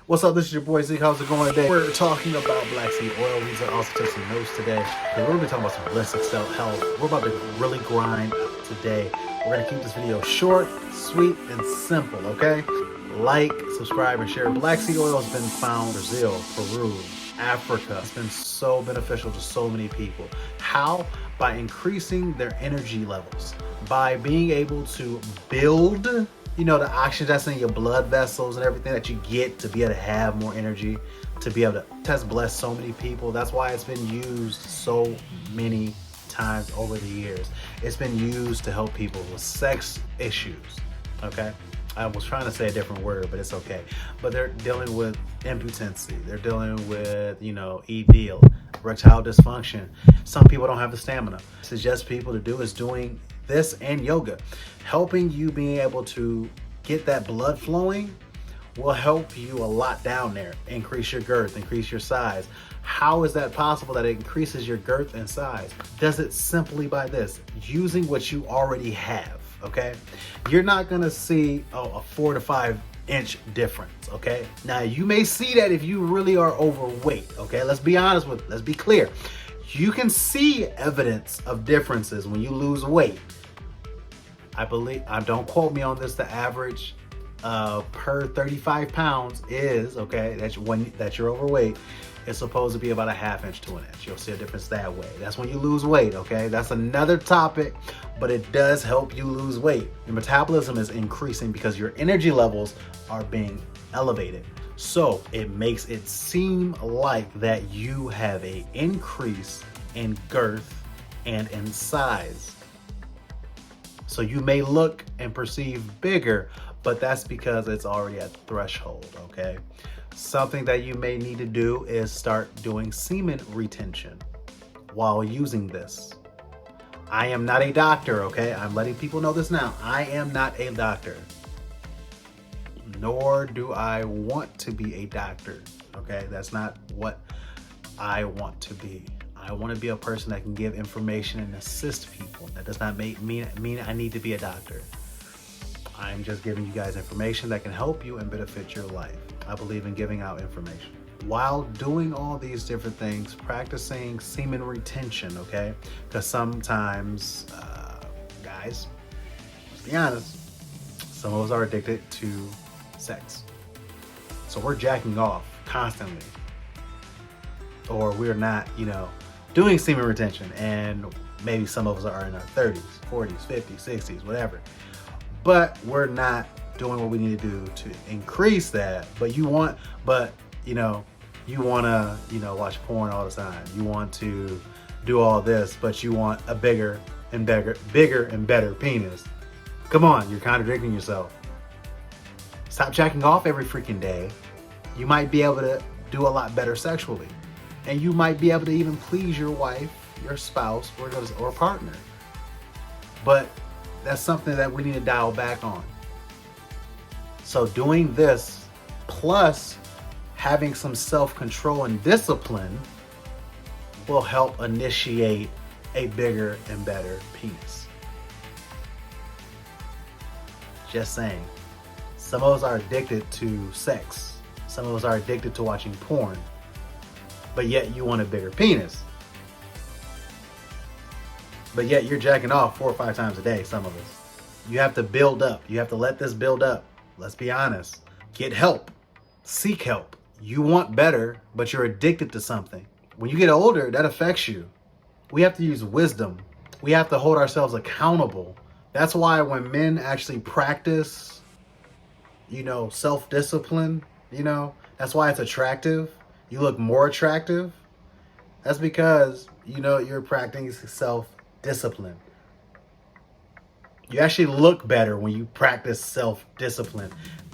What's up? This is your boy Zeke. How's it going today? We're talking about black seed oil. These are also take some notes today. We're going to be talking about some holistic health. We're about to really grind today. We're going to keep this video short, sweet, and simple, okay? Like, subscribe, and share. Black seed oil has been found in Brazil, Peru, Africa. It's been so beneficial to so many people. How? By increasing their energy levels. By being able to build, you know, the oxygen that's in your blood vessels and everything that you get to be able to have more energy, to be able to. It has blessed so many people. That's why it's been used so many times over the years. It's been used to help people with sex issues, okay? I was trying to say a different word, but it's okay. But they're dealing with impotency. They're dealing with, you know, ED, erectile dysfunction. Some people don't have the stamina. Suggest people to do is doing this and yoga. Helping you being able to get that blood flowing will help you a lot down there. Increase your girth, increase your size. How is that possible that it increases your girth and size? Does it simply by this, using what you already have, okay? You're not gonna see a 4 to 5 inch difference, okay? Now you may see that if you really are overweight, okay? Let's be honest with it, let's be clear. You can see evidence of differences when you lose weight. I believe, don't quote me on this, the average per 35 pounds is, okay, that you're overweight, it's supposed to be about a 1/2 inch to 1 inch. You'll see a difference that way. That's when you lose weight, okay? That's another topic, but it does help you lose weight. Your metabolism is increasing because your energy levels are being elevated. So it makes it seem like that you have a increase in girth and in size. So you may look and perceive bigger, but that's because it's already at threshold, okay? Something that you may need to do is start doing semen retention while using this. I am not a doctor, okay? I'm letting people know this now. I am not a doctor, nor do I want to be a doctor, okay? That's not what I want to be. I want to be a person that can give information and assist people. That does not mean I need to be a doctor. I'm just giving you guys information that can help you and benefit your life. I believe in giving out information. While doing all these different things, practicing semen retention, okay? Because sometimes, guys, let's be honest, some of us are addicted to sex. So we're jacking off constantly. Or we're not, you know, doing semen retention, and maybe some of us are in our 30s, 40s, 50s, 60s, whatever. But we're not doing what we need to do to increase that. But you want to, watch porn all the time. You want to do all this, but you want a bigger and better penis. Come on, you're contradicting yourself. Stop jacking off every freaking day. You might be able to do a lot better sexually. And you might be able to even please your wife, your spouse, or partner. But that's something that we need to dial back on. So doing this, plus having some self-control and discipline, will help initiate a bigger and better penis. Just saying. Some of us are addicted to sex. Some of us are addicted to watching porn. But yet you want a bigger penis. But yet you're jacking off 4 or 5 times a day, some of us. You have to build up. You have to let this build up. Let's be honest. Get help. Seek help. You want better, but you're addicted to something. When you get older, that affects you. We have to use wisdom. We have to hold ourselves accountable. That's why when men actually practice, self-discipline, that's why it's attractive. You look more attractive. That's because, you're practicing self-discipline. You actually look better when you practice self-discipline.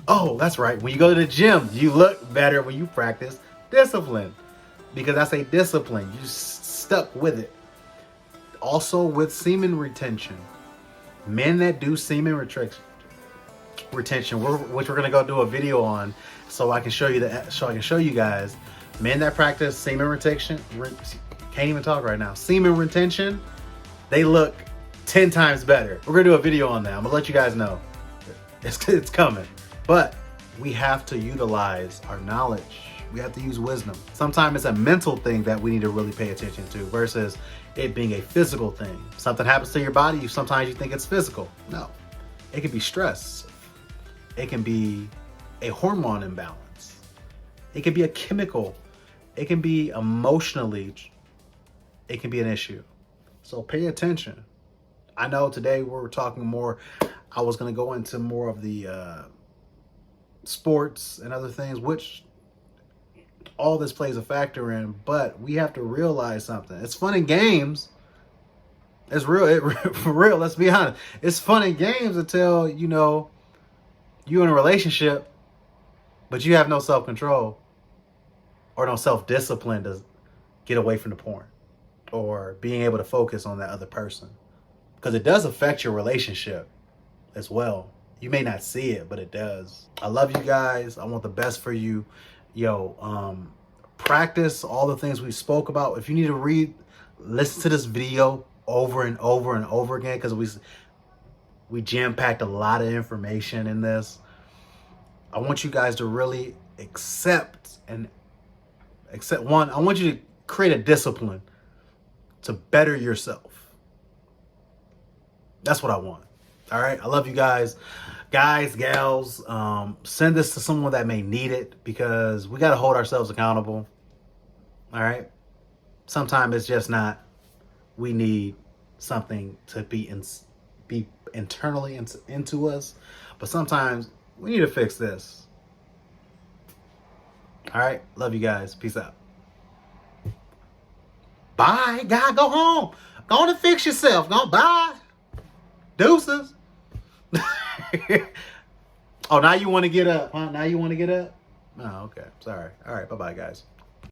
Oh, that's right. When you go to the gym, you look better when you practice discipline. Because that's a discipline. You stuck with it. Also with semen retention. Men that do semen retention, which we're gonna go do a video on, so I can show you guys. Men that practice semen retention, can't even talk right now. Semen retention, they look 10 times better. We're gonna do a video on that. I'm gonna let you guys know. It's coming. But we have to utilize our knowledge. We have to use wisdom. Sometimes it's a mental thing that we need to really pay attention to versus it being a physical thing. Something happens to your body, sometimes you think it's physical. No, it can be stress. It can be a hormone imbalance. It can be a chemical. It can be emotionally. It can be an issue. So pay attention. I know today we're talking more, I was going to go into more of the sports and other things, which all this plays a factor in, but we have to realize something. It's fun and games. It's real. For real, let's be honest. It's fun and games until, you know, you're in a relationship, but you have no self-control or no self-discipline to get away from the porn or being able to focus on that other person. Because it does affect your relationship as well. You may not see it, but it does. I love you guys. I want the best for you. Yo, practice all the things we spoke about. If you need to listen to this video over and over and over again, because we jam-packed a lot of information in this. I want you guys to really accept one. I want you to create a discipline to better yourself. That's what I want. All right. I love you guys. Guys, gals, send this to someone that may need it because we got to hold ourselves accountable. All right. Sometimes it's just not, we need something to be internally into us, but sometimes we need to fix this. All right. Love you guys. Peace out. Bye. God, go home. Go on and fix yourself. Go bye. Deuces. Oh, now you want to get up, huh? Now you want to get up? Oh, okay. Sorry. All right. Bye-bye, guys.